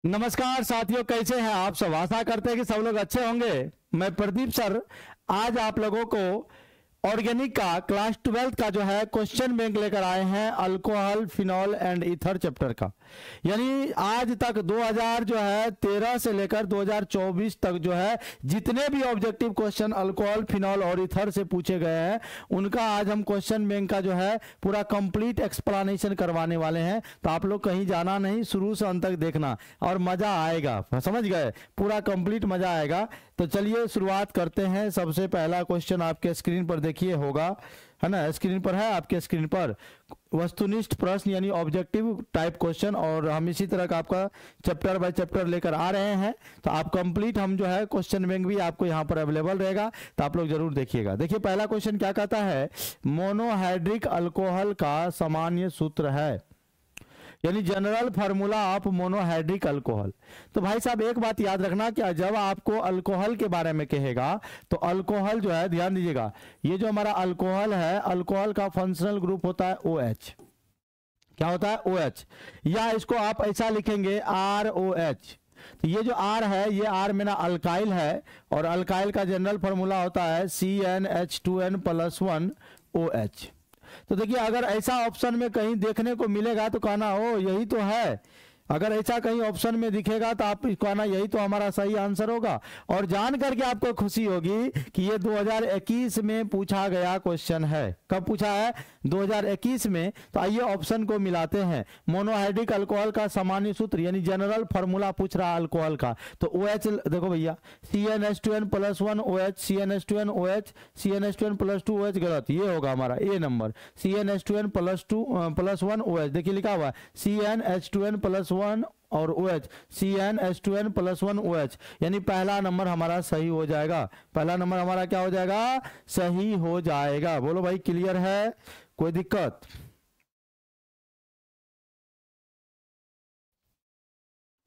नमस्कार साथियों, कैसे हैं आप सब। आशा करते हैं कि सब लोग अच्छे होंगे। मैं प्रदीप सर आज आप लोगों को ऑर्गेनिक का क्लास 12 का जो है क्वेश्चन बैंक लेकर आए हैं alcohol, phenol and ether chapter का। यानी आज तक 2013 से लेकर 2024 तक जो है जितने भी ऑब्जेक्टिव क्वेश्चन अल्कोहल, फिनॉल और ईथर से पूछे गए हैं उनका आज हम क्वेश्चन बैंक का जो है पूरा कंप्लीट एक्सप्लेनेशन करवाने वाले हैं। तो आप लोग कहीं जाना नहीं, शुरू से अंत तक देखना और मजा आएगा। समझ गए, पूरा कंप्लीट मजा आएगा। तो चलिए शुरुआत करते हैं। सबसे पहला क्वेश्चन आपके स्क्रीन पर देखिए होगा, है ना, स्क्रीन पर है आपके स्क्रीन पर वस्तुनिष्ठ प्रश्न यानी ऑब्जेक्टिव टाइप क्वेश्चन। और हम इसी तरह का आपका चैप्टर बाय चैप्टर लेकर आ रहे हैं। तो आप कंप्लीट हम जो है क्वेश्चन बैंक भी आपको यहाँ पर अवेलेबल रहेगा, तो आप लोग जरूर देखिएगा। देखिए पहला क्वेश्चन क्या कहता है, मोनोहाइड्रिक अल्कोहल का सामान्य सूत्र है, यानी general formula of monohydric alcohol. तो भाई साहब एक बात याद रखना कि जब आपको अल्कोहल के बारे में कहेगा तो अल्कोहल जो है, ध्यान दीजिएगा, ये जो हमारा अल्कोहल है, अल्कोहल का फंक्शनल ग्रुप होता है OH। क्या होता है? OH। या इसको आप ऐसा लिखेंगे ROH। तो ये जो R है, ये R मेरा अल्काइल है और अल्काइल का जनरल फार्मूला होता है CnH2n+1OH। तो देखिए अगर ऐसा ऑप्शन में कहीं देखने को मिलेगा तो कहना ओ यही तो है। अगर ऐसा कहीं ऑप्शन में दिखेगा तो आप कहना यही तो हमारा सही आंसर होगा। और जान करके आपको खुशी होगी कि ये 2021 में पूछा गया क्वेश्चन है। कब पूछा है? 2021 में। तो आइए ऑप्शन को मिलाते हैं। मोनोहाइड्रिक अल्कोहल का सामान्य सूत्र यानी जनरल फार्मूला पूछ रहा है अल्कोहल का। तो OH देखो भैया, CnH2n+1OH, CnH2nOH, CnH2n+2OH गलत, ये होगा हमारा ए नंबर। CnH2n+1OH देखिए लिखा हुआ है CnH2n+1 और OH, CnH2n+1OH, यानी पहला नंबर हमारा सही हो जाएगा। पहला नंबर हमारा क्या हो जाएगा? सही हो जाएगा। बोलो भाई क्लियर है, कोई दिक्कत?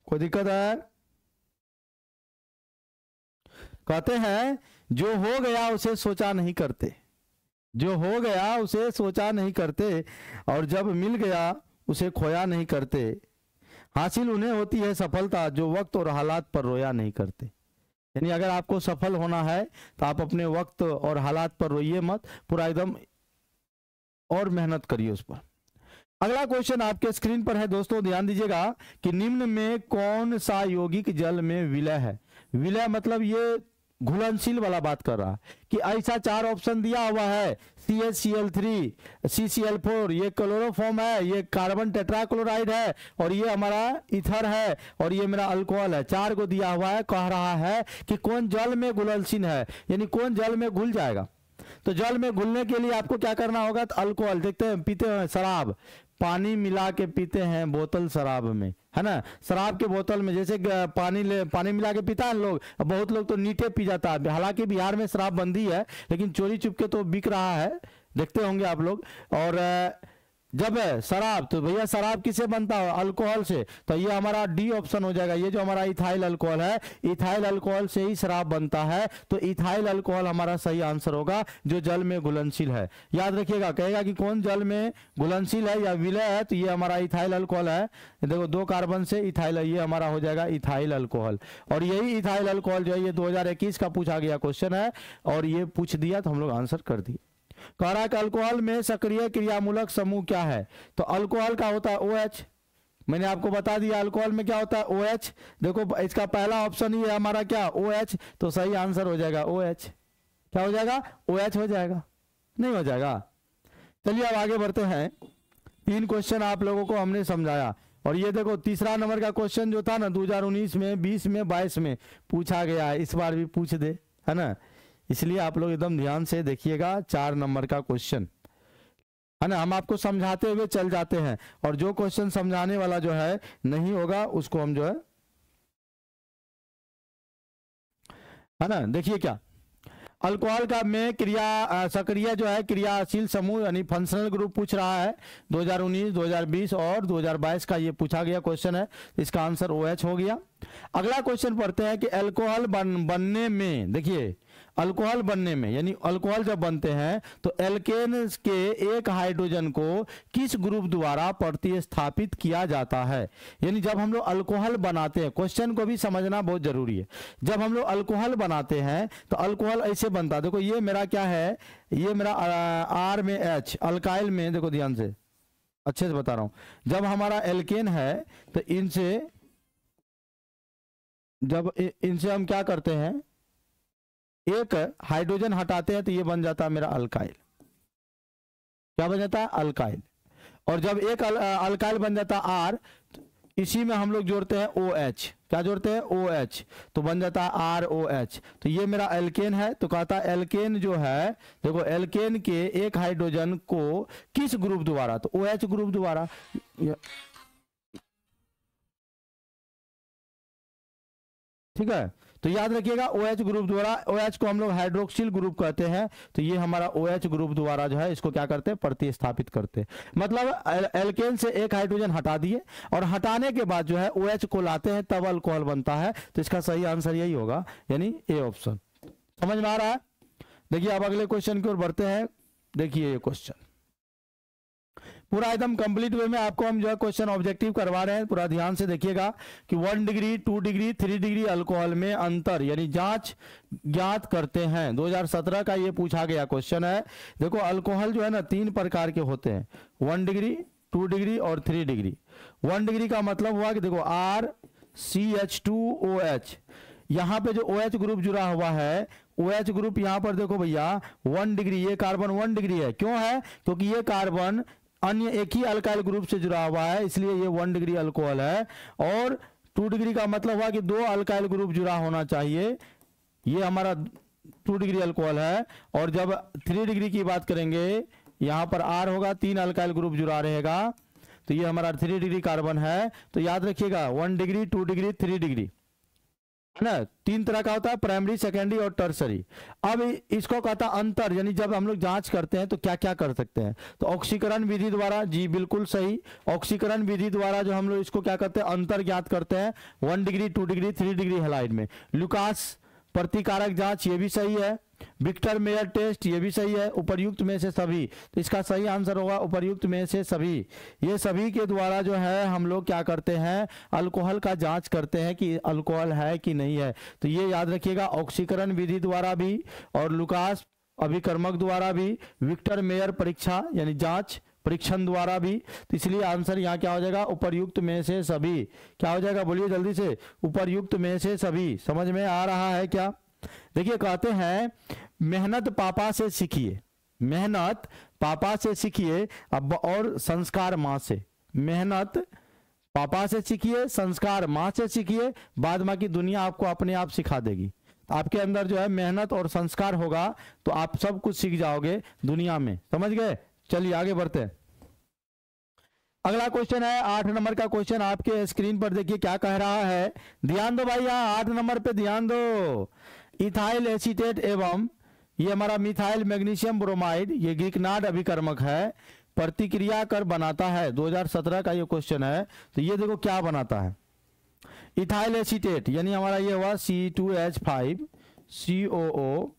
कोई दिक्कत है? कहते हैं जो हो गया उसे सोचा नहीं करते, जो हो गया उसे सोचा नहीं करते, और जब मिल गया उसे खोया नहीं करते। हासिल उन्हें होती है सफलता जो वक्त और हालात पर रोया नहीं करते। यानी अगर आपको सफल होना है तो आप अपने वक्त और हालात पर रोइए मत, पूरा एकदम और मेहनत करिए उस पर। अगला क्वेश्चन आपके स्क्रीन पर है दोस्तों, ध्यान दीजिएगा कि निम्न में कौन सा यौगिक जल में विलय है। विलय मतलब ये घुलनशील वाला बात कर रहा कि ऐसा 4 ऑप्शन दिया हुआ है, CHCl3, CCl4, ये क्लोरोफॉर्म है, ये कार्बन टेट्राक्लोराइड है और ये हमारा ईथर है और ये मेरा अल्कोहल है। 4 को दिया हुआ है, कह रहा है कि कौन जल में घुलनशील है, यानी कौन जल में घुल जाएगा। तो जल में घुलने के लिए आपको क्या करना होगा? तो अल्कोहल देखते हैं, पीते हैं शराब, पानी मिला के पीते हैं बोतल शराब में, है ना। शराब के बोतल में जैसे पानी मिला के पीता है लोग, बहुत लोग तो नीटे पी जाता है। हालांकि बिहार में शराब बंदी है लेकिन चोरी चुपके तो बिक रहा है, देखते होंगे आप लोग। और जब है शराब, तो भैया शराब किससे बनता है? अल्कोहल से। तो ये हमारा डी ऑप्शन हो जाएगा। ये जो हमारा इथाइल अल्कोहल है, इथाइल अल्कोहल से ही शराब बनता है, तो इथाइल अल्कोहल हमारा सही आंसर होगा जो जल में घुलनशील है। याद रखिएगा, कहेगा कि कौन जल में घुलनशील है या विलय है, तो ये हमारा इथाइल अल्कोहल है। देखो 2 कार्बन से इथाइल, ये हमारा हो जाएगा इथाइल अल्कोहल। और यही इथाइल अल्कोहल जो है ये 2021 का पूछा गया क्वेश्चन है और ये पूछ दिया तो हम लोग आंसर कर दिए। कह रहा है कि अल्कोहल में सक्रिय क्रियामूलक समूह क्या है। तो अल्कोहल का होता है OH, मैंने आपको बता दिया अल्कोहल में क्या होता है OH। देखो इसका पहला ऑप्शन ही है हमारा क्या? OH। तो सही आंसर हो जाएगा OH। क्या हो जाएगा? OH हो जाएगा, नहीं हो जाएगा? चलिए अब आगे बढ़ते हैं। 3 क्वेश्चन आप लोगों को हमने समझाया और ये देखो तीसरा नंबर का क्वेश्चन जो था ना 2019 में, 20 में, 22 में पूछा गया है, इस बार भी पूछ दे, है ना। इसलिए आप लोग एकदम ध्यान से देखिएगा। 4 नंबर का क्वेश्चन है ना, हम आपको समझाते हुए चल जाते हैं और जो क्वेश्चन समझाने वाला जो है नहीं होगा उसको हम जो है ना, देखिए क्या अल्कोहल का में सक्रिय जो है क्रियाशील समूह यानी फंक्शनल ग्रुप पूछ रहा है। 2019, 2020 और 2022 का ये पूछा गया क्वेश्चन है। इसका आंसर OH हो गया। अगला क्वेश्चन पढ़ते हैं कि अल्कोहल बनने में, देखिए अल्कोहल बनने में, यानी अल्कोहल जब बनते हैं तो एल्केन के एक हाइड्रोजन को किस ग्रुप द्वारा प्रतिस्थापित किया जाता है। यानी जब हम लोग अल्कोहल बनाते हैं, क्वेश्चन को भी समझना बहुत जरूरी है। जब हम लोग अल्कोहल बनाते हैं तो अल्कोहल ऐसे बनता है, देखो ये मेरा क्या है, ये मेरा आर में एच, अल्काइल में, देखो ध्यान से अच्छे से बता रहा हूं। जब हमारा एल्केन है तो इनसे हम क्या करते हैं, एक हाइड्रोजन हटाते हैं तो ये बन जाता है मेरा अल्काइल। क्या बन जाता है? अल्काइल। और जब एक अल्काइल बन जाता है आर, इसी में हम लोग जोड़ते हैं OH। क्या जोड़ते हैं? OH, तो बन जाता है ROH। तो ये मेरा एल्केन है। तो कहता है एल्केन जो है, देखो एल्केन के एक हाइड्रोजन को किस ग्रुप द्वारा, तो OH ग्रुप द्वारा। ठीक है, तो याद रखिएगा OH ग्रुप द्वारा, OH को हम लोग हाइड्रोक्सिल ग्रुप कहते हैं। तो ये हमारा OH ग्रुप द्वारा जो है इसको क्या करते हैं, प्रतिस्थापित करते हैं। मतलब एल्केन से एक हाइड्रोजन हटा दिए और हटाने के बाद जो है OH को लाते हैं, तब अल्कोहल बनता है। तो इसका सही आंसर यही होगा, यानी ए ऑप्शन। समझ में आ रहा है? देखिए अब अगले क्वेश्चन की ओर बढ़ते हैं। देखिए ये क्वेश्चन पूरा एकदम कंप्लीट वे में आपको हम जो है क्वेश्चन ऑब्जेक्टिव करवा रहे हैं, पूरा ध्यान से देखिएगा कि 1 डिग्री 2 डिग्री 3 डिग्री अल्कोहल में अंतर यानी जांच ज्ञात करते हैं। 2017 का ये पूछा गया क्वेश्चन है। देखो अल्कोहल जो है ना 3 प्रकार के होते हैं, 1 डिग्री 2 डिग्री और 3 डिग्री। 1 डिग्री का मतलब हुआ कि देखो RCH2OH, यहाँ पे जो OH ग्रुप जुड़ा हुआ है, OH ग्रुप यहाँ पर देखो भैया 1 डिग्री, ये कार्बन 1 डिग्री है। क्यों है? क्योंकि ये कार्बन अन्य एक ही अल्काइल ग्रुप से जुड़ा हुआ है, इसलिए ये 1 डिग्री अल्कोहल है। और 2 डिग्री का मतलब हुआ कि 2 अल्काइल ग्रुप जुड़ा होना चाहिए, ये हमारा 2 डिग्री अल्कोहल है। और जब 3 डिग्री की बात करेंगे, यहां पर R होगा, 3 अल्काइल ग्रुप जुड़ा रहेगा, तो ये हमारा 3 डिग्री कार्बन है। तो याद रखिएगा 1 डिग्री 2 डिग्री 3 डिग्री है ना, 3 तरह का होता है, प्राइमरी, सेकेंडरी और टर्सरी। अब इसको कहता है अंतर, यानी जब हम लोग जांच करते हैं तो क्या क्या कर सकते हैं, तो ऑक्सीकरण विधि द्वारा, जी बिल्कुल सही, ऑक्सीकरण विधि द्वारा जो हम लोग इसको क्या करते हैं, अंतर ज्ञात करते हैं 1 डिग्री 2 डिग्री 3 डिग्री हैलाइड में। लुकास प्रतिकारक जांच, ये भी सही है। विक्टर मेयर टेस्ट, ये भी सही है। उपर्युक्त में से सभी, तो इसका सही आंसर होगा उपर्युक्त में से सभी। ये सभी के द्वारा जो है हम लोग क्या करते हैं, अल्कोहल का जांच करते हैं कि अल्कोहल है कि नहीं है। तो ये याद रखिएगा, ऑक्सीकरण विधि द्वारा भी और लुकास अभिकर्मक द्वारा भी, विक्टर मेयर परीक्षा यानी जांच परीक्षण द्वारा भी। तो इसलिए आंसर यहाँ क्या हो जाएगा, उपर्युक्त में से सभी। क्या हो जाएगा, बोलिए जल्दी से, उपर्युक्त में से सभी। समझ में आ रहा है क्या? देखिए कहते हैं मेहनत पापा से सीखिए, मेहनत पापा से सीखिए अब, और संस्कार माँ से। मेहनत पापा से सीखिए, संस्कार माँ से सीखिए, बाद बाकी दुनिया आपको अपने आप सिखा देगी। आपके अंदर जो है मेहनत और संस्कार होगा तो आप सब कुछ सीख जाओगे दुनिया में। समझ गए? चलिए आगे बढ़ते हैं। अगला क्वेश्चन है 8 नंबर का क्वेश्चन, आपके स्क्रीन पर देखिए क्या कह रहा है। ध्यान दो भाई, यहाँ 8 नंबर पे ध्यान दो। इथाइल एसीटेट एवं ये हमारा मिथाइल मैग्नीशियम ब्रोमाइड, ये ग्रीकनाड अभिकर्मक है, प्रतिक्रिया कर बनाता है। 2017 का ये क्वेश्चन है। तो ये देखो क्या बनाता है, इथाइल एसीटेट यानी हमारा ये हुआ C2H5 COO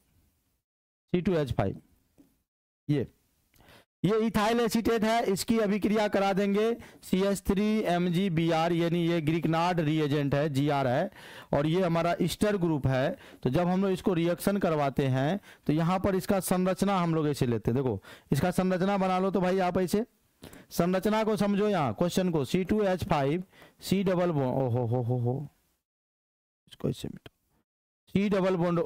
C2H5, ये इथाइल एसीटेट है, इसकी अभिक्रिया करा देंगे CH3MgBr, यानी ये ग्रीकनाड रिएजेंट है, Gr है, और ये हमारा ईस्टर ग्रुप है। तो जब हम लोग इसको रिएक्शन करवाते हैं तो यहाँ पर इसका संरचना हम लोग ऐसे लेते हैं। देखो इसका संरचना बना लो तो भाई आप ऐसे संरचना को समझो, यहाँ क्वेश्चन को C2H5 C डबल बॉन्ड हो इसको ऐसे मिटो, C डबल बॉन्ड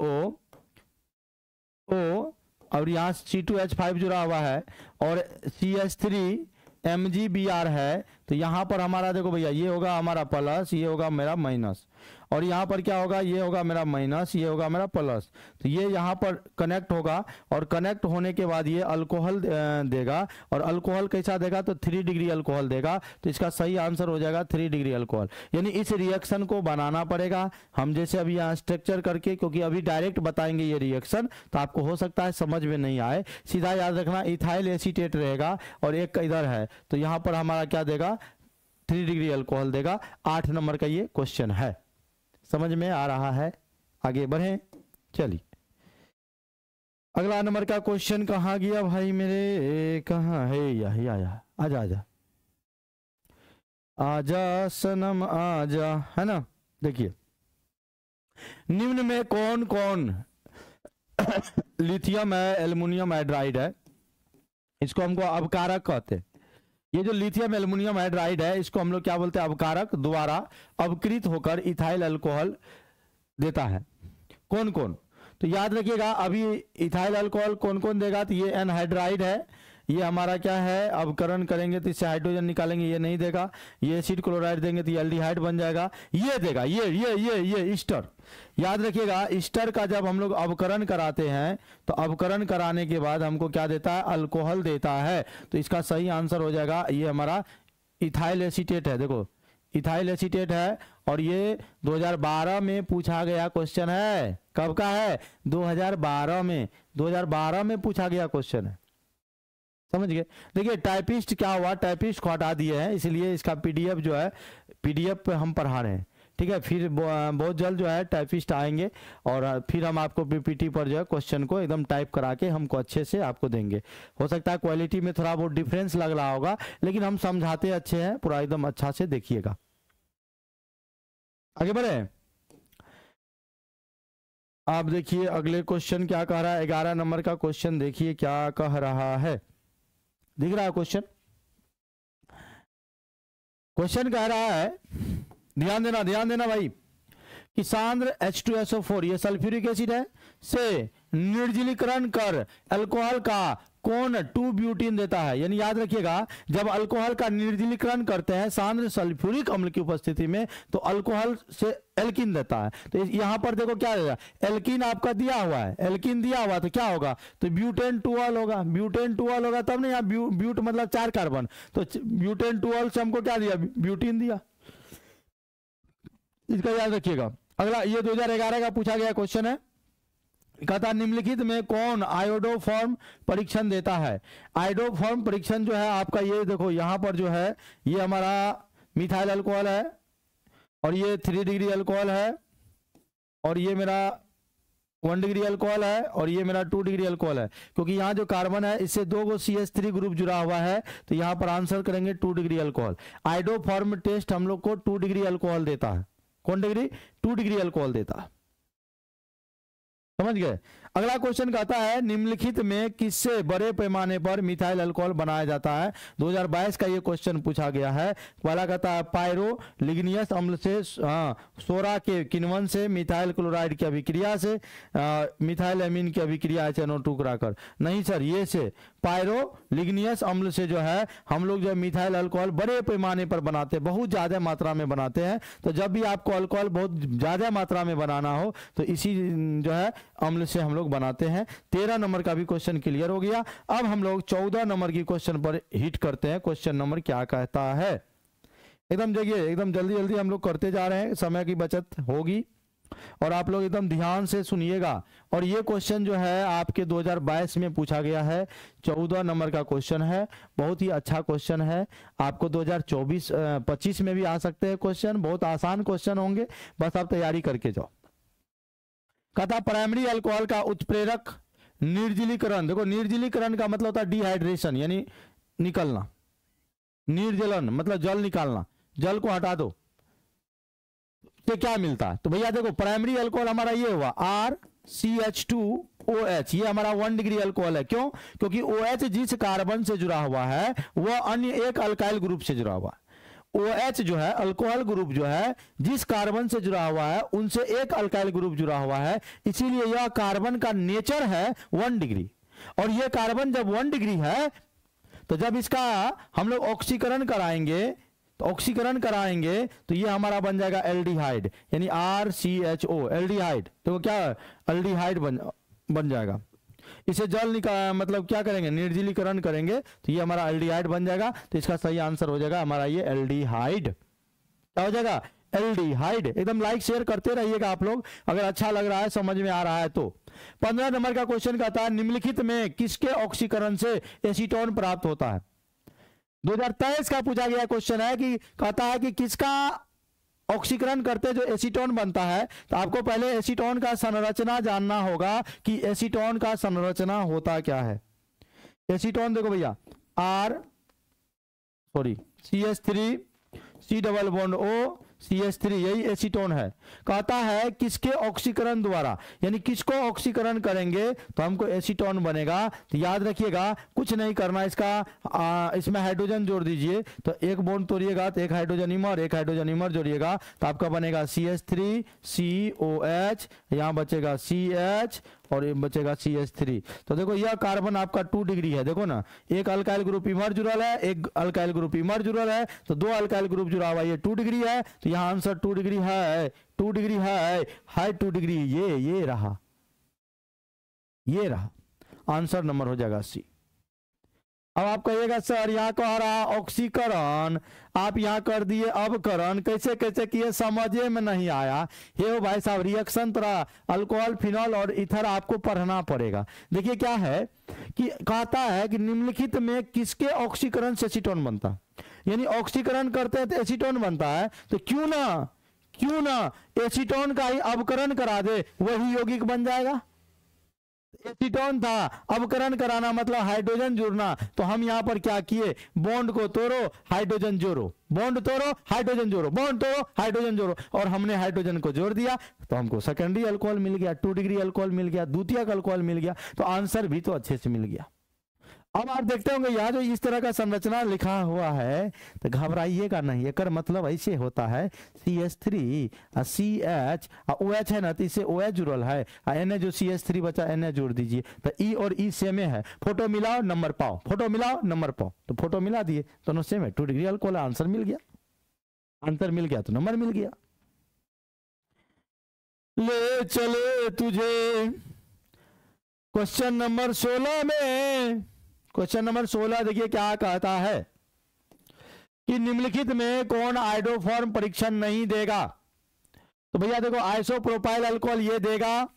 O और यहाँ C2H5 जुड़ा हुआ है और CH3MgBr है। तो यहाँ पर हमारा देखो भैया, ये होगा हमारा प्लस, ये होगा मेरा माइनस, और यहाँ पर क्या होगा, ये होगा मेरा माइनस, ये होगा मेरा प्लस। तो ये यहाँ पर कनेक्ट होगा और कनेक्ट होने के बाद ये अल्कोहल देगा, और अल्कोहल कैसा देगा, तो 3 डिग्री अल्कोहल देगा। तो इसका सही आंसर हो जाएगा 3 डिग्री अल्कोहल। यानी इस रिएक्शन को बनाना पड़ेगा हम, जैसे अभी यहाँ स्ट्रक्चर करके, क्योंकि अभी डायरेक्ट बताएंगे ये रिएक्शन तो आपको हो सकता है समझ में नहीं आए। सीधा याद रखना इथाइल एसीटेट रहेगा और एक इधर है, तो यहाँ पर हमारा क्या देगा, 3 डिग्री अल्कोहल देगा। 8 नंबर का ये क्वेश्चन है। समझ में आ रहा है? आगे बढ़ें, चलिए। अगला नंबर का क्वेश्चन कहाँ गया भाई मेरे, कहाँ है, यही आया, आजा आजा आजा सनम आजा, है ना। देखिए निम्न में कौन कौन लिथियम है, एल्युमिनियम हाइड्राइड है, इसको हमको अवकारक कहते हैं। ये जो लिथियम एल्युमिनियम हाइड्राइड है इसको हम लोग क्या बोलते हैं, अवकारक द्वारा अवकृत होकर इथाइल अल्कोहल देता है। कौन कौन, तो याद रखिएगा अभी इथाइल अल्कोहल कौन कौन देगा, तो ये एनहाइड्राइड है, ये हमारा क्या है, अवकरण करेंगे तो इससे हाइड्रोजन निकालेंगे, ये नहीं देगा। ये एसिड क्लोराइड देंगे तो ये एल्डिहाइड बन जाएगा, ये देगा, ये ईस्टर। याद रखिएगा ईस्टर का जब हम लोग अवकरण कराते हैं तो अवकरण कराने के बाद हमको क्या देता है, अल्कोहल देता है। तो इसका सही आंसर हो जाएगा ये हमारा इथाइल एसीटेट है। देखो इथाइल एसीटेट है, और ये 2012 में पूछा गया क्वेश्चन है। कब का है, 2012 में, 2012 में पूछा गया क्वेश्चन है, समझ गए। देखिए टाइपिस्ट क्या हुआ, टाइपिस्ट को हटा दिए हैं, इसलिए इसका पीडीएफ जो है, पीडीएफ पे हम पढ़ा रहे हैं, ठीक है। फिर बहुत जल्द जो है टाइपिस्ट आएंगे और फिर हम आपको पीपीटी पर जो है क्वेश्चन को एकदम टाइप करा के हमको अच्छे से आपको देंगे। हो सकता है क्वालिटी में थोड़ा बहुत डिफरेंस लग रहा होगा, लेकिन हम समझाते अच्छे हैं, पूरा एकदम अच्छा से देखिएगा। आगे बढ़े, आप देखिए अगले क्वेश्चन क्या कह रहा है, 11 नंबर का क्वेश्चन देखिए क्या कह रहा है, दिख रहा है क्वेश्चन। क्वेश्चन कह रहा है, ध्यान देना भाई, कि सांद्र H2SO4 ये सल्फ्यूरिक एसिड है से निर्जलीकरण कर अल्कोहल का कौन 2 ब्यूटीन देता है। यानी याद रखिएगा जब अल्कोहल का निर्जलीकरण करते हैं सांद्र सल्फ्यूरिक अम्ल की उपस्थिति में तो अल्कोहल से एल्किन देता है। तो यहां पर देखो क्या देगा, एल्किन आपका दिया हुआ है, एल्किन दिया हुआ तो क्या होगा, तो ब्यूटेन 2ऑल होगा, ब्यूटेन 2ऑल होगा, तब ना यहाँ ब्यूट मतलब 4 कार्बन, तो ब्यूटेन 2ऑल से हमको क्या दिया, ब्यूटीन दिया। इसका याद रखिएगा। अगला ये 2011 का पूछा गया क्वेश्चन है, कहता निम्नलिखित में कौन आयोडोफॉर्म परीक्षण देता है। आयोडोफॉर्म परीक्षण जो है आपका, ये देखो यहां पर जो है ये हमारा मिथाइल अल्कोहल है, और ये 3 डिग्री अल्कोहल है, और ये मेरा 1 डिग्री अल्कोहल है, और ये मेरा 2 डिग्री अल्कोहल है। क्योंकि यहाँ जो कार्बन है इससे 2 गो CH3 ग्रुप जुड़ा हुआ है, तो यहाँ पर आंसर करेंगे 2 डिग्री अल्कोहल। आयोडोफॉर्म टेस्ट हम लोग को 2 डिग्री अल्कोहल देता है। कौन डिग्री, 2 डिग्री अल्कोहल देता है, समझ गए। अगला क्वेश्चन कहता है निम्नलिखित में किससे बड़े पैमाने पर मिथाइल अल्कोहल बनाया जाता है। 2022 का ये क्वेश्चन पूछा गया है। पहला कहता है पायरोलिग्नियस अम्ल से, सोरा के किण्वन से, मिथाइल क्लोराइड की अभिक्रिया से, मिथाइल एमीन की अभिक्रिया NO2 कराकर। नहीं सर, ये से पायरोलिग्नियस अम्ल से जो है हम लोग जो मिथाइल अल्कोहल बड़े पैमाने पर बनाते हैं, बहुत ज्यादा मात्रा में बनाते हैं। तो जब भी आपको अल्कोहल बहुत ज्यादा मात्रा में बनाना हो तो इसी जो है अम्ल से हम लोग बनाते हैं। 13 नंबर का भी क्वेश्चन क्लियर हो गया। अब हम लोग 14 नंबर की क्वेश्चन पर हिट करते हैं। क्वेश्चन नंबर क्या कहता है, एकदम देखिए, एकदम जल्दी जल्दी हम लोग करते जा रहे हैं, समय की बचत होगी और आप लोग एकदम ध्यान से सुनिएगा। और ये क्वेश्चन जो है आपके 2022 में पूछा गया है, 14 नंबर का क्वेश्चन है, बहुत ही अच्छा क्वेश्चन है। आपको 2024-25 में भी आ सकते हैं क्वेश्चन, बहुत आसान क्वेश्चन होंगे, बस आप तैयारी करके जाओ। कहता प्राइमरी अल्कोहल का उत्प्रेरक निर्जलीकरण। देखो निर्जलीकरण का मतलब होता है डिहाइड्रेशन, यानी निकलना, निर्जलन मतलब जल निकालना, जल को हटा दो तो क्या मिलता है। तो भैया देखो प्राइमरी अल्कोहल हमारा ये हुआ RCH2OH, ये हमारा 1 डिग्री अल्कोहल है। क्यों, क्योंकि OH जिस कार्बन से जुड़ा हुआ है वह अन्य एक अल्काइल ग्रुप से जुड़ा हुआ है। OH जो है अल्कोहल ग्रुप जो है जिस कार्बन से जुड़ा हुआ है उनसे एक अल्काइल ग्रुप जुड़ा हुआ है, इसीलिए यह कार्बन का नेचर है 1 डिग्री। और यह कार्बन जब 1 डिग्री है तो जब इसका हम लोग ऑक्सीकरण कराएंगे तो ये हमारा बन जाएगा एल्डिहाइड, यानी RCHO एल्डिहाइड। तो क्या एल्डिहाइड बन जाएगा। इसे जल मतलब क्या करेंगे, निर्जलीकरण करेंगे तो ये हमारा एल्डिहाइड बन जाएगा। तो इसका सही आंसर हो जाएगा हमारा ये एल्डिहाइड। क्या हो जाएगा, एल्डिहाइड। एकदम लाइक शेयर करते रहिएगा आप लोग, अगर अच्छा लग रहा है, समझ में आ रहा है तो। 15 नंबर का क्वेश्चन कहता है निम्नलिखित में किसके ऑक्सीकरण से एसीटोन प्राप्त होता है। 2023 का पूछा गया क्वेश्चन है कि कहता है कि किसका ऑक्सीकरण करते जो एसीटोन बनता है, तो आपको पहले एसीटोन का संरचना जानना होगा कि एसीटोन का संरचना होता क्या है। एसीटोन देखो भैया, CH3 C double bond O CH3, यही एसीटोन है। कहता है किसके ऑक्सीकरण द्वारा, यानी किसको ऑक्सीकरण करेंगे तो हमको एसीटोन बनेगा। तो याद रखिएगा कुछ नहीं करना, इसमें हाइड्रोजन जोड़ दीजिए, तो एक बॉन्ड तोड़िएगा तो एक हाइड्रोजन इमर जोड़िएगा तो आपका बनेगा CH3 COH, यहाँ बचेगा CH और ये बचेगा CH3। तो देखो यह कार्बन आपका 2 डिग्री है, देखो ना, एक अल्काइल ग्रुप इमर जुड़ल है, एक अल्काइल ग्रुप इमर जुड़ल है, तो 2 अल्काइल ग्रुप जुड़ा हुआ, ये 2 डिग्री है, तो यहाँ आंसर 2 डिग्री है, 2 डिग्री है 2 डिग्री, ये रहा आंसर नंबर हो जाएगा C। अब आप कहिएगा सर यहाँ कह रहा ऑक्सीकरण, आप यहाँ कर दिए अवकरण, कैसे कैसे किए समझे में नहीं आया। हे भाई साहब, रिएक्शन तरह अल्कोहल, फिनॉल और इथर आपको पढ़ना पड़ेगा। देखिए क्या है कि कहता है कि निम्नलिखित में किसके ऑक्सीकरण से एसीटोन बनता, यानी ऑक्सीकरण करते हैं तो एसीटोन बनता है, तो क्यों ना एसीटोन का ही अवकरण करा दे, वही यौगिक बन जाएगा। एसीटोन था, अवकरण कराना मतलब हाइड्रोजन जोड़ना, तो हम यहां पर क्या किए, बॉन्ड को तोड़ो हाइड्रोजन जोड़ो, बॉन्ड तोड़ो हाइड्रोजन जोड़ो, बॉन्ड तोड़ो हाइड्रोजन जोड़ो, और हमने हाइड्रोजन को जोड़ दिया तो हमको सेकेंडरी अल्कोहल मिल गया, 2 डिग्री अल्कोहल मिल गया, द्वितीयक अल्कोहल मिल गया, तो आंसर भी तो अच्छे से मिल गया। अब आप देखते होंगे यहाँ जो इस तरह का संरचना लिखा हुआ है तो घबराइएगा नहीं, एक मतलब ऐसे होता है CH3 CH OH है ना, तो इससे OH जुड़ल है, Na जो CH3 बचा Na जोड़ दीजिए, तो E और E सेम है, फोटो मिलाओ नंबर पाओ, फोटो मिलाओ नंबर पाओ, तो फोटो मिला दिए दोनों सेम है, 2 डिग्री अल्कोहल, आंसर मिल गया, तो नंबर मिल गया। ले चले तुझे क्वेश्चन नंबर 16 में, क्वेश्चन नंबर 16 देखिए क्या कहता है कि निम्नलिखित में कौन आइडोफॉर्म परीक्षण नहीं देगा। तो भैया देखो आइसोप्रोपाइल अल्कोहल ये देगा,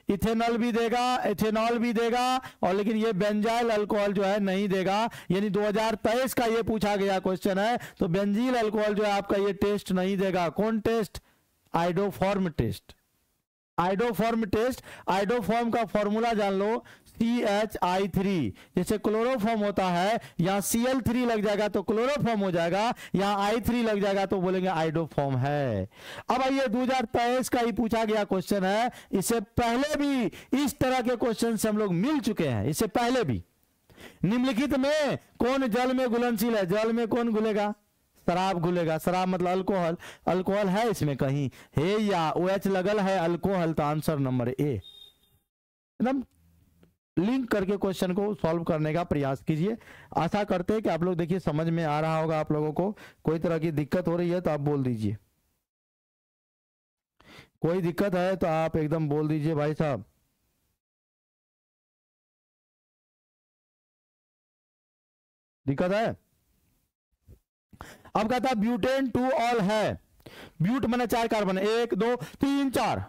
इथेनॉल भी देगा, एथेनॉल भी देगा, और लेकिन ये बेंजाइल अल्कोहल जो है नहीं देगा, यानी 2023 का ये पूछा गया क्वेश्चन है, तो बेंजील अल्कोहल जो है आपका ये टेस्ट नहीं देगा। कौन टेस्ट, आइडोफॉर्म टेस्ट। आइडोफॉर्म का फॉर्मूला जान लो, CHI3, जैसे क्लोरोफॉर्म होता है, यहाँ Cl3 लग जाएगा तो क्लोरोफॉर्म हो जाएगा, यहाँ I3 लग जाएगा तो बोलेंगे आइडोफॉर्म है। अब ये 2023 का ही पूछा गया क्वेश्चन है, इससे पहले भी इस तरह के क्वेश्चन से हम लोग मिल चुके हैं, इससे पहले भी। निम्नलिखित में कौन जल में घुलनशील है, जल में कौन घुलेगा, शराब घुलेगा, शराब मतलब अल्कोहल है इसमें कहीं है या OH लगल है अल्कोहल, तो आंसर नंबर A। एकदम लिंक करके क्वेश्चन को सॉल्व करने का प्रयास कीजिए। आशा करते हैं कि आप लोग देखिए समझ में आ रहा होगा। आप लोगों को कोई तरह की दिक्कत हो रही है तो आप बोल दीजिए, कोई दिक्कत है तो आप एकदम बोल दीजिए भाई साहब। दिक्कत है। अब कहता है ब्यूटेन 2 ऑल है, ब्यूट माने 4 carbon, 1 2 3 4,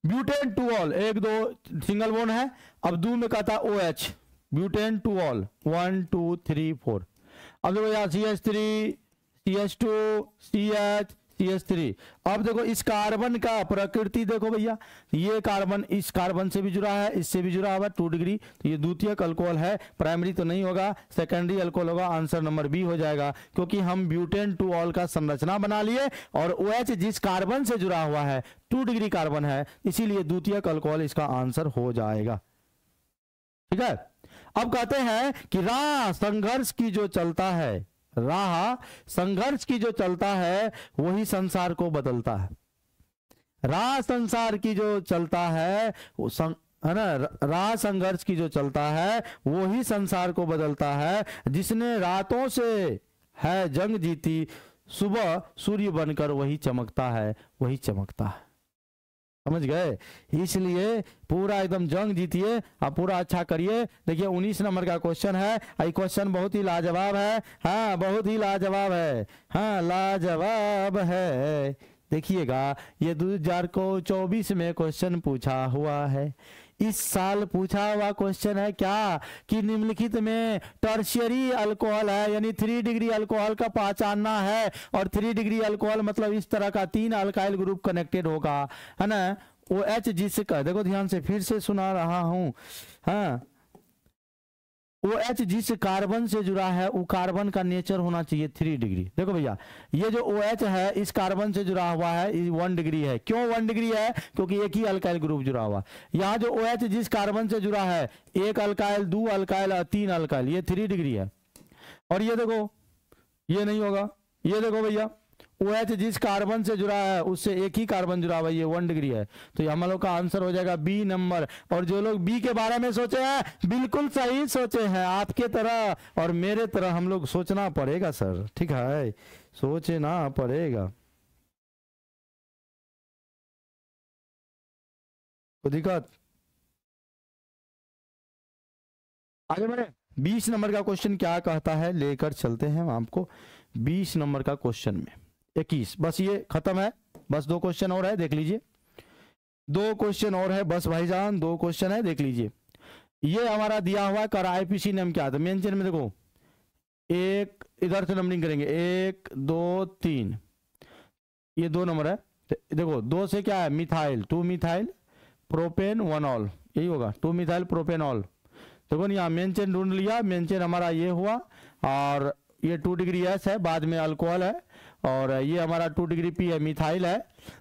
butane 2 all 1 2 single bond है। अब 2 में कहता है OH, ब्यूटेन 2 ऑल 1 2 3 4। अब देखो यहाँ CH3 CH2 CH CH3। अब देखो इस कार्बन का प्रकृति देखो भैया, ये कार्बन इस कार्बन से भी जुड़ा है, इससे भी जुड़ा हुआ 2 डिग्री, तो ये द्वितीयक अल्कोहल है, प्राइमरी तो नहीं होगा, सेकेंडरी अल्कोहल होगा, आंसर नंबर B हो जाएगा। क्योंकि हम ब्यूटेन 2 ऑल का संरचना बना लिए और OH जिस कार्बन से जुड़ा हुआ है 2 डिग्री कार्बन है, इसीलिए द्वितीयक अल्कोहल इसका आंसर हो जाएगा। ठीक है। अब कहते हैं कि राह संघर्ष की जो चलता है, राह संघर्ष की जो चलता है वही संसार को बदलता है। राह संसार की जो चलता है वो है ना, राह संघर्ष की जो चलता है वही संसार को बदलता है। जिसने रातों से है जंग जीती, सुबह सूर्य बनकर वही चमकता है, वही चमकता है। समझ गए। इसलिए पूरा एकदम जंग जीतिए, आप पूरा अच्छा करिए। देखिए 19 नंबर का क्वेश्चन है, ये क्वेश्चन बहुत ही लाजवाब है। हाँ बहुत ही लाजवाब है, हाँ लाजवाब है। देखिएगा ये 2024 में क्वेश्चन पूछा हुआ है। इस साल पूछा हुआ क्वेश्चन है क्या कि निम्नलिखित में टर्शियरी अल्कोहल है, यानी 3 डिग्री अल्कोहल का पहचानना है, और 3 डिग्री अल्कोहल मतलब इस तरह का 3 अल्काइल ग्रुप कनेक्टेड होगा, है ना। OH जिसका, देखो ध्यान से फिर से सुना रहा हूं, हाँ, OH जिस कार्बन से जुड़ा है वो कार्बन का नेचर होना चाहिए 3 डिग्री। देखो भैया, ये जो OH है इस कार्बन से जुड़ा हुआ है, 1 डिग्री है। क्यों 1 डिग्री है? क्योंकि एक ही अल्काइल ग्रुप जुड़ा हुआ। यहाँ जो OH जिस कार्बन से जुड़ा है, 1 अल्काइल, 2 अल्काइल और 3 अल्काइल, ये 3 डिग्री है। और ये देखो, ये नहीं होगा, ये देखो भैया, OH जिस कार्बन से जुड़ा है उससे एक ही कार्बन जुड़ा हुआ है, ये 1 डिग्री है। तो हम लोग का आंसर हो जाएगा बी नंबर। और जो लोग बी के बारे में सोचे हैं बिल्कुल सही सोचे हैं, आपके तरह और मेरे तरह हम लोग सोचना पड़ेगा सर, ठीक है, सोचना पड़ेगा, कोई दिक्कत। आगे बढ़े। 20 नंबर का क्वेश्चन क्या कहता है, लेकर चलते हैं हम आपको 20 नंबर का क्वेश्चन में। 21, बस ये खत्म है, बस 2 क्वेश्चन और है, देख लीजिए, 2 क्वेश्चन और है बस भाईजान, 2 क्वेश्चन है, देख लीजिए। ये हमारा दिया हुआ कर आईपीसी नेम क्या था, मेन चेन में देखो, एक इधर से नंबरिंग करेंगे, 1 2 3, ये 2 नंबर है। देखो 2 से क्या है, मिथाइल, 2 मिथाइल प्रोपेन 1 ऑल, यही होगा, 2 मिथाइल प्रोपेन ऑल। देखो नहीं, यहाँ मेन चेन ढूंढ लिया, मेन चेन हमारा ये हुआ, और ये 2 डिग्री एस है, बाद में अल्कोहल है, और ये हमारा 2 डिग्री पी है, मिथाइल है।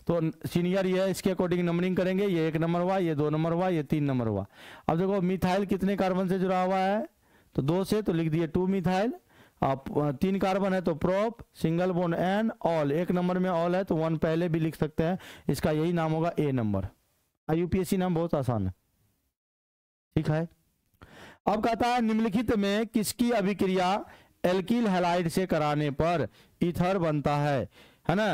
तो सीनियर ये है, इसके अकॉर्डिंग नंबरिंग करेंगे, ये 1 नंबर हुआ, ये 2 नंबर हुआ, ये 3 नंबर हुआ। अब देखो मिथाइल कितने कार्बन से जुड़ा हुआ है, तो 2 से, तो लिख दिए 2 मिथाइल। अब 3 कार्बन है तो prop, single bond ane, ol, 1 number में ऑल है तो 1 पहले भी लिख सकते हैं, इसका यही नाम होगा ए नंबर। यूपीएससी नाम बहुत आसान है, ठीक है। अब कहता है निम्नलिखित में किसकी अभिक्रिया एल्किल हैलाइड से कराने पर ईथर बनता है ना।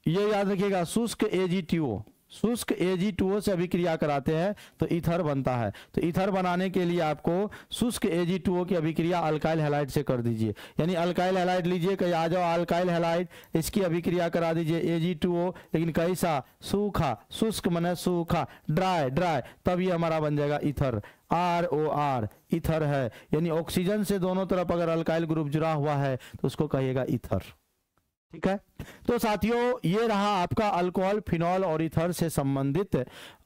ये याद रखिएगा, शुष्क AgTO, शुष्क AgTO से अभिक्रिया कराते हैं तो ईथर बनता है। तो ईथर बनाने के लिए आपको शुष्क AgTO की अभिक्रिया अल्काइल हैलाइड से कर दीजिए, यानी अल्काइल हैलाइड लीजिए, कहीं आ जाओ अल्काइल हैलाइड, इसकी अभिक्रिया करा दीजिए AgTO, लेकिन कैसा, सूखा, शुष्क माने सूखा, ड्राई ड्राई, तब ये हमारा बन जाएगा ईथर, ROR, ईथर है, यानी ऑक्सीजन से दोनों तरफ अगर अल्काइल ग्रुप जुड़ा हुआ है तो उसको कहिएगा ईथर, ठीक है। तो साथियों ये रहा आपका अल्कोहल, फिनॉल और ईथर से संबंधित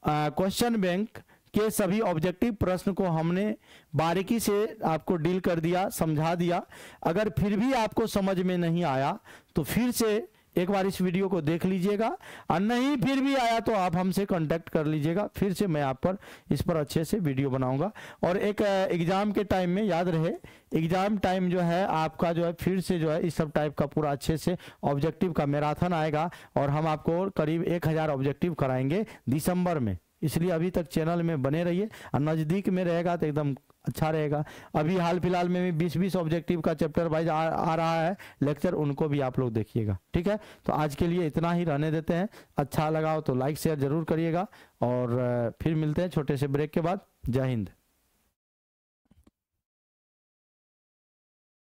क्वेश्चन बैंक के सभी ऑब्जेक्टिव प्रश्न को हमने बारीकी से आपको डील कर दिया, समझा दिया। अगर फिर भी आपको समझ में नहीं आया तो फिर से एक बार इस वीडियो को देख लीजिएगा, और नहीं फिर भी आया तो आप हमसे कांटेक्ट कर लीजिएगा, फिर से मैं आप पर इस पर अच्छे से वीडियो बनाऊंगा। और एक एग्जाम के टाइम में याद रहे, एग्जाम टाइम जो है आपका जो है फिर से जो है इस सब टाइप का पूरा अच्छे से ऑब्जेक्टिव का मैराथन आएगा, और हम आपको करीब 1000 ऑब्जेक्टिव कराएंगे दिसंबर में, इसलिए अभी तक चैनल में बने रहिए, और नज़दीक में रहेगा तो एकदम अच्छा रहेगा। अभी हाल फिलहाल में भी 20-20 ऑब्जेक्टिव का चैप्टर वाइज आ रहा है लेक्चर, उनको भी आप लोग देखिएगा, ठीक है। तो आज के लिए इतना ही रहने देते हैं, अच्छा लगा हो तो लाइक शेयर जरूर करिएगा, और फिर मिलते हैं छोटे से ब्रेक के बाद। जय हिंद।